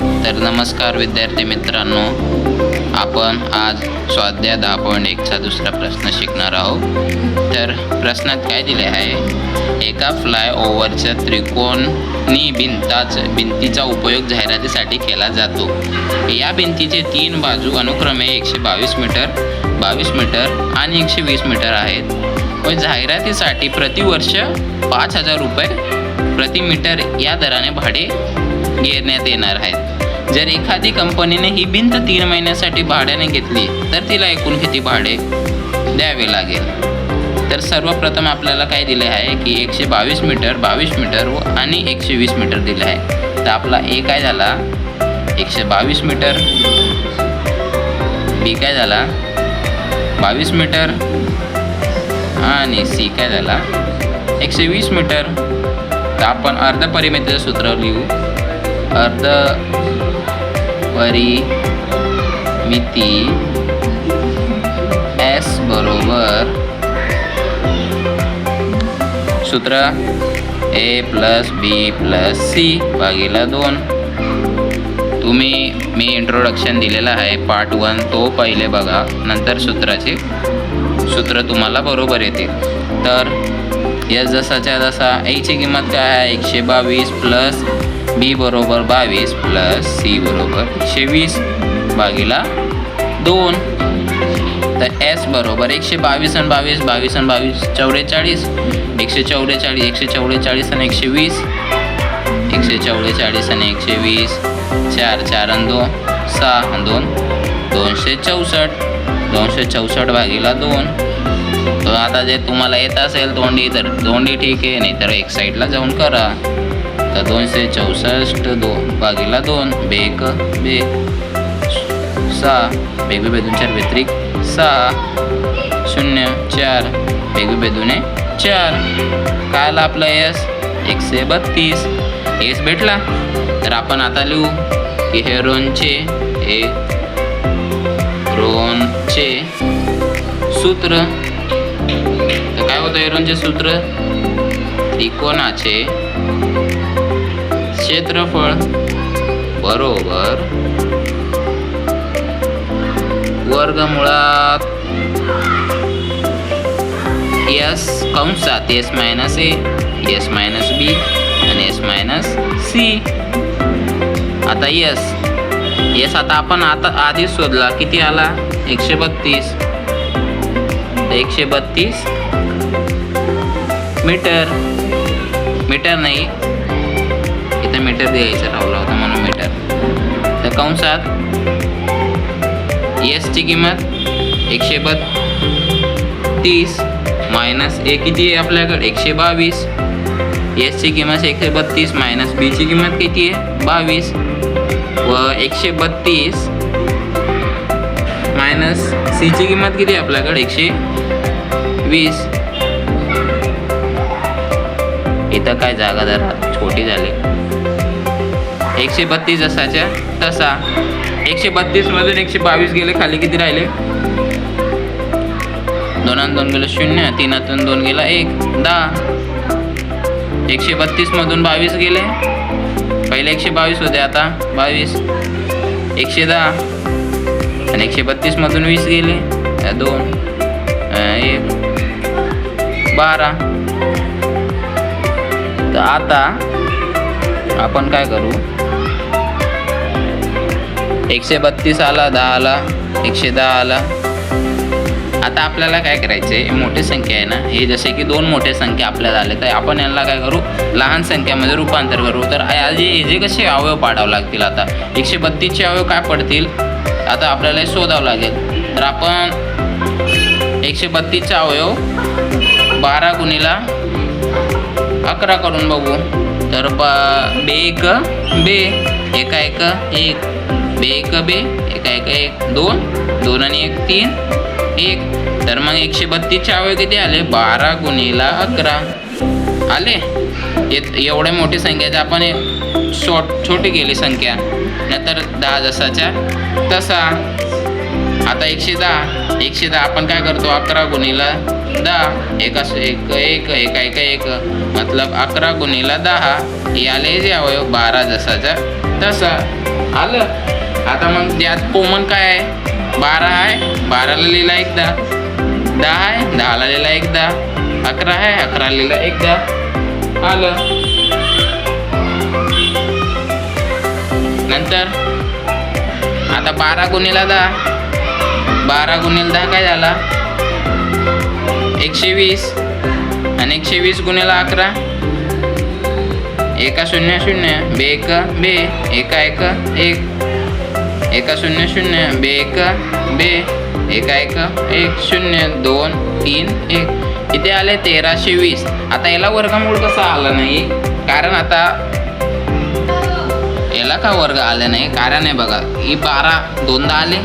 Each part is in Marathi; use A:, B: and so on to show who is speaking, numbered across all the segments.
A: तर नमस्कार विद्यार्थी मित्रांनो, आपण आज स्वाध्याय 10.1चा दुसरा प्रश्न शिकणार आहोत। तर प्रश्नात काय दिले आहे, एका फ्लायओव्हरच्या त्रिकोणी भिंतीचा उपयोग जाहिरातीसाठी केला जातो। या भिंतीचे 3 बाजू अनुक्रमे 122 मीटर, 22 मीटर आणि 120 मीटर आहेत व जाहिरातीसाठी प्रतिवर्ष 5,000 रुपये प्रति मीटर या दराने भाडे घेण्यात येणार आहेत। जर एखादी कंपनीने ही भिंत 3 महिन्यासाठी भाड्याने घेतली तर तिला एकूण किती भाडे द्यावे लागेल? तर सर्वप्रथम आपल्याला काय दिले आहे की 122 मीटर, 22 मीटर आणि 120 मीटर दिले आहे। तर आपला ए काय झाला 122 मीटर, बी काय झाला 22 मीटर आणि सी काय झाला 120 मीटर। तर आपण अर्ध परिमितीचे सूत्र लिहू। अर्ध परिमिती S बरोबर सूत्र A + B + C भागिले 2। मी इंट्रोडक्शन दिलेला आहे पार्ट 1, तो पहिले बघा, नंतर सूत्र तुम्हाला बरोबर येते। तर S जसाच्या तसा A ची किंमत काय आहे 122 प्लस B बरोबर 22 प्लस C बरोबर 120 भागिले 2। तर S बरोबर 122 आणि 22, 22 आणि 22 44, 144 आणि 120, 144 आणि 120, 4 4 आणि 2 6 आणि 2 264 भागिले 2। तर आता जे तुम्हाला येत असेल तोंडी तर तोंडी ठीक आहे, नाही तर एक साईडला जाऊन करा। तर 264 भागिले 2 बेक 6 बेग 2 4 व्यतिरिक्त 6 0 4 बेग 2 4 काय आला आपला S 132 S भेटला। तर आपण आता लिहू की हेरोनचे सूत्र। तर काय होतं हेरोनचे सूत्र, त्रिकोणाचे क्षेत्रफळ बरोबर वर्गमुळात S कंसात S - A, S - B आणि S - C। आता S आता आपण आधीच शोधला, किती आला 132। 132 मीटर नाही, इथं मीटर द्यायचं राहिला होता म्हणून मीटर। तर कंसात S ची किंमत 132 मायनस A किती आहे आपल्याकडे 122, S ची किंमत 132 मायनस B ची किंमत किती आहे 22 व 132 मायनस C ची किंमत किती आहे आपल्याकडे 120। इथं काय जागा जरा छोटी झाली, 132 जसाच्या तसा 132 मधून 122 गेले, खाली किती राहिले 2 आणि 2 गेले 0, 3 2 गेला 1 10। 132 मधून 22 गेले, पहिले 122 होते आता 22, 110 आणि 132 मधून 20 गेले 2 1 12। तर आता आपण काय करू, 132 आला, 10 आला, 110 आला। आता आपल्याला काय करायचे, मोठी संख्या आहे ना, हे जसे की 2 मोठे संख्या आपल्याला आले, तर आपण यांना काय करू लहान संख्यामध्ये रूपांतर करू। तर जे कसे अवयव पाडावे लागतील, आता 132 चे अवयव काय पडतील आता आपल्याला हे शोधावं लागेल। तर आपण 132 चा अवयव 12 गुणिला 11 करून बघू। तर बे 1 1 1 बे 1 बे 1 1 1 2 2 आणि 1 3 1। तर मग 132 चे अवयव किती आले 12 गुणिला 11 आले। एवढ्या मोठी संख्या आपण छोटी केली संख्या, नंतर 10 जसाच्या तसा। आता 110 आपण काय करतो 11 गुणिला 10 1 1 1 1 1 मतलब 11 गुणिला 10 हे आले जे अवयव 12 जसाच्या तसं आलं. आता मग त्यात कॉमन काय आहे, 12 आहे, 12ला लिहिला एकदा, 10 आहे, 10ला लिहिला एकदा, 11 आहे, 11ला लिहिला एकदा. आलं. नंतर आता 12 गुणिला 10, 12 गुणिले 10 काय झाला, 120. आणि 120 गुणिला 11, 1 0 0, 2 1 2, 1 1 1, 1 0 0, 2 1 2, 1 1 1 0, 2 3 1. इथे आले 1320. आता याला वर्गमूळ कसा आला नाही, कारण आता याला का वर्ग आले नाही, कारण आहे बघा, ही 12 दोनदा आले,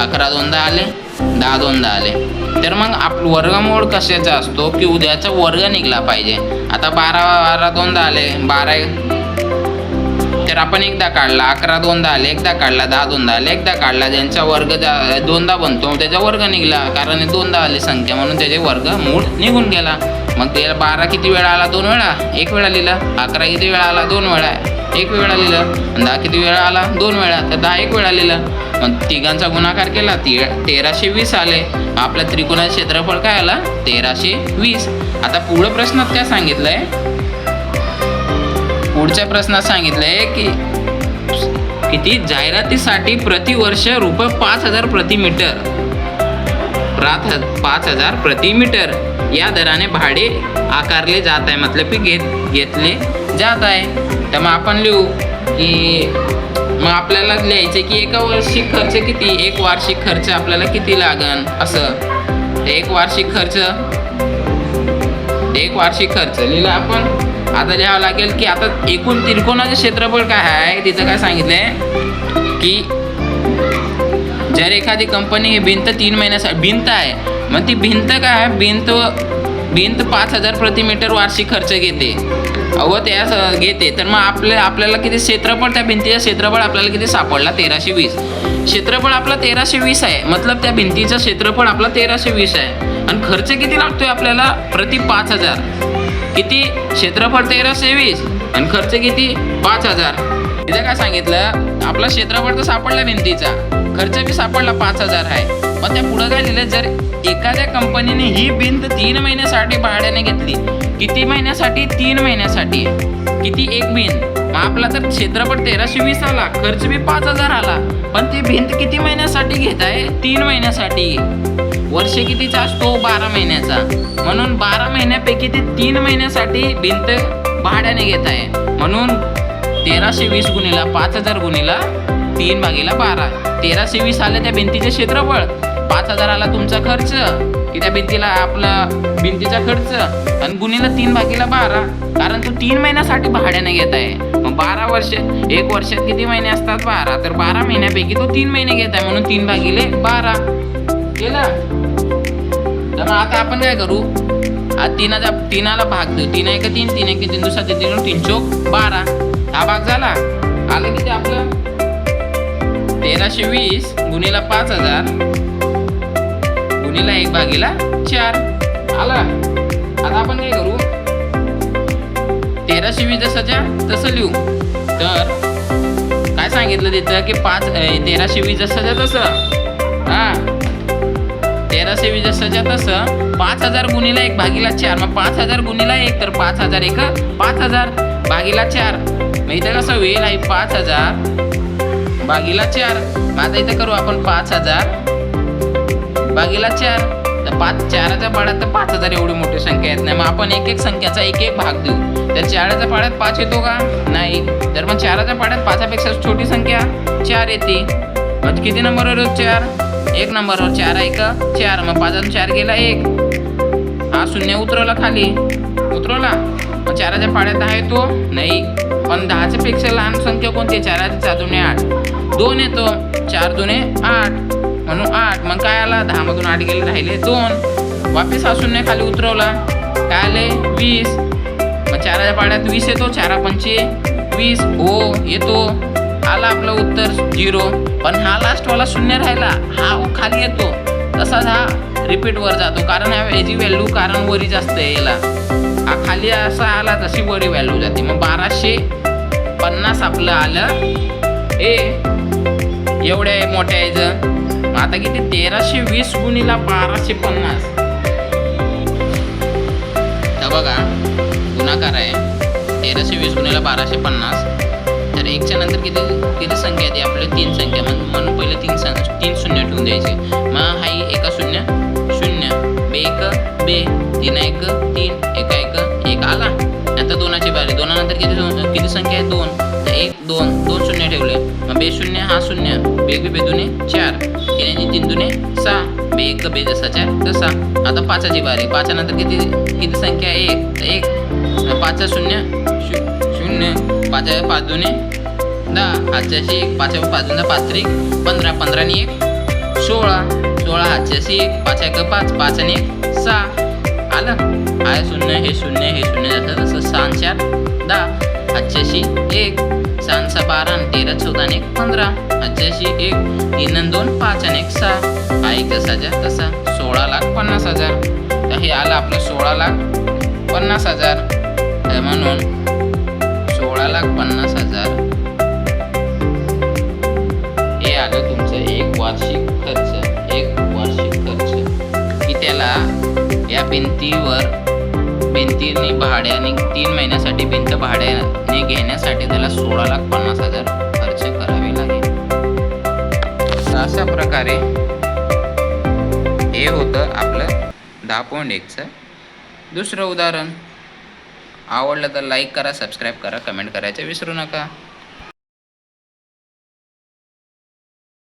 A: 11 दोनदा आले, 10 दोनदा आले. तर मग वर्गमूळ कशाचा असतो की उद्याचा वर्ग निघला पाहिजे. आता 12 दोनदा आले, 12 तर आपण एकदा काढला, 11 दोनदा आले एकदा काढला, 10 दोनदा आले एकदा काढला. ज्यांचा वर्ग दोनदा बनतो त्याचा वर्ग निघला, कारण हे दोनदा आली संख्या म्हणून त्याचे वर्ग मूळ निघून गेला. मग त्याला 12 किती वेळा आला, 2 वेळा, 1 वेळा लिहिला. 11 किती वेळा आला, 2 वेळा, 1 वेळा लिहिलं. 10 किती वेळा आला, 2 वेळा, तर 10 1 वेळा लिहिलं. मग तिघांचा गुणाकार केला, 1320 आले. आपल्या त्रिकोणाचे क्षेत्रफळ काय आला, 1320. आता पुढं प्रश्नात काय सांगितलंय, पुढच्या प्रश्नात सांगितलंय की किती, जाहिरातीसाठी प्रतिवर्ष रुपये 5000 प्रति मीटर, 5000 प्रति मीटर या दराने भाडे आकारले जात आहे, मतलब की घेतले जात आहे. तर मग आपण लिहू की मग आपल्याला लिहायचे की एका वार्षिक खर्च किती, एक वार्षिक खर्च आपल्याला किती लागन, असं एक वार्षिक खर्च लिहिला आपण. आता लिहावं लागेल की आता एकूण त्रिकोणाचे क्षेत्रफळ काय आहे, तिथं काय सांगितलंय की जर एखादी कंपनी ही भिंत 3 महिन्यासाठी भिंत आहे, मग ती भिंत काय आहे, भिंत 5000 प्रति मीटर वार्षिक खर्च घेते व त्या घेते. तर मग आपल्याला किती क्षेत्रफळ, त्या भिंतीचा क्षेत्रफळ आपल्याला किती सापडला, 1320. क्षेत्रफळ आपला 1320 आहे, मतलब त्या भिंतीचं क्षेत्रफळ आपला 1320 आहे. आणि खर्च किती लागतोय आपल्याला, प्रति 5000. किती, क्षेत्रफळ 1320 आणि खर्च किती, 5000. इथं काय सांगितलं, आपला क्षेत्रफळ तर सापडला भिंतीचा, खर्च बी सापडला 5000 आहे. मग त्या पुढं काय लिहिलं, जर एखाद्या कंपनीने ही भिंत 3 महिन्यासाठी भाड्याने घेतली, किती महिन्यासाठी, 3 महिन्यासाठी, किती, एक भिंत, मग आपला तर क्षेत्रफळ 1320 आला, खर्च बी 5000 आला. पण ती भिंत किती महिन्यासाठी घेत आहे, 3 महिन्यासाठी. वर्ष कितीचा असतो, 12 महिन्याचा, म्हणून 12 महिन्यापैकी ते 3 महिन्यासाठी भिंत भाड्याने घेत आहे. म्हणून 1320 गुणिला 5000 गुणिला 3/12, 1320 आले त्या भिंतीचे क्षेत्रफळ, 5000 आला तुमचा खर्च की त्या भिंतीला आपला भिंतीचा खर्च, आणि गुणिला 3/12, कारण तो 3 महिन्यासाठी भाड्याने घेत आहे. मग 12 वर्ष, एक वर्षात किती महिने असतात, 12, तर 12 महिन्यापैकी तो 3 महिने घेत आहे, म्हणून 3/12 केलं. तर मग आता आपण काय करू, तीनाला भाग देऊ, 3 1 3, 3 1 3, दुसरा 3 3 चौक 12. हा भाग झाला. आलं किती आपलं, 1320 गुणिला 5000 गुणिला 1/4 आला. आता आपण काय करू, 1320 जसंच्या तसं लिहू. तर काय सांगितलं तिथं की 1320 जसंच्या तसं, हा 1320 जसंच्या तसं 5000 गुणिला 1/4. मग 5000 गुणिला 1 तर 5000 1 5000 भागीला 4. मग इथं कसं होईल, आहे 5000 भागीला 4. मग आता इथं करू आपण 5000 भागीला 4. तर 4च्या पाड्यात तर 5000 एवढी मोठी संख्या येत नाही. मग आपण एक संख्याचा एक भाग देऊ. तर 4च्या पाड्यात 5 येतो का, नाही. तर मग 4च्या पाड्यात 5पेक्षा छोटी संख्या 4 येते. मग किती नंबरवर येतो, 4, 1 नंबरवर. 4 1 4, मग 5 4 गेला 1, हा 0 उतरवला खाली, उतरवला. मग 4च्या पाड्यात आहे तो नाही, पण 10च्या पेक्षा लहान संख्या कोणती, 4 दुने 8, 2 येतो, 4 दुने 8, म्हणून 8. मग काय आला, 10 मधून 8 गेले, राहिले 2. वापिस हा 0 खाली उतरवला, काय आले 20. मग 4च्या पाड्यात 20 येतो, 4 पंचे 20, हो येतो. आला आपलं उत्तर 0. पण हा लास्टवाला 0 राहिला, हा खाली येतो. तसाच हा रिपीट वर जातो, कारण याची व्हॅल्यू कारण वरी जास्त आहे. याला हा खाली असा आला तशी वरी व्हॅल्यू जाते. मग 1200 50 आपलं आलं हे एवढ्या मोठ्या याचं. आता किती 1320 गुणिला 1250. तर बघा गुणाकार आहे 1320 गुणिला 1250. तर एकच्या नंतर किती संख्या येते आपल्या 3 संख्या म्हणून पहिले 3 शून्य ठेवून द्यायचे. मग हाई एका शून्य शून्य बे एक बे 3 एक 3 एका एक 1 आला. आता 2ची बारी 2 नंतर किती संख्या आहे 2. तर 1 2 2 शून्य ठेवले. मग बे शून्य हा शून्य बे एक बे दुने 4 3 3 दुने 6 बे एक बे जसा 4 तसा. आता 5ची बारी 5 नंतर किती संख्या आहे 1 तर 1 5 शून्य शून्य 5 5 दुने 10 हातच्याशी 1 5 5 दुने 5 त्रिक 15 15 ने 1 16 16 हातच्याशी 1 5 1 5 5 आणि 1 6 आलं. आहे शून्य हे शून्य हे शून्य जसं तसं 6 4 10 हातच्याशी 1 6 6 12 13 14 आणि 1 15 हातच्याशी 1 3 आणि 2 5 आणि 1 6 हा एक जसाच्या तसा 16,50,000. तर हे आलं आपलं 16,50,000. तर म्हणून 16,50,000 हे आलं तुमचं एक वार्षिक खर्च की त्याला या भिंतीने भाड्याने 3 महिन्यासाठी भिंत भाड्याने घेण्यासाठी त्याला 16,50,000 खर्च करावे लागेल. अशा प्रकारे हे होतं आपलं 10.1चं दुसरं उदाहरण. आवडलं तर लाईक करा, सबस्क्राईब करा, कमेंट करायचं विसरू नका.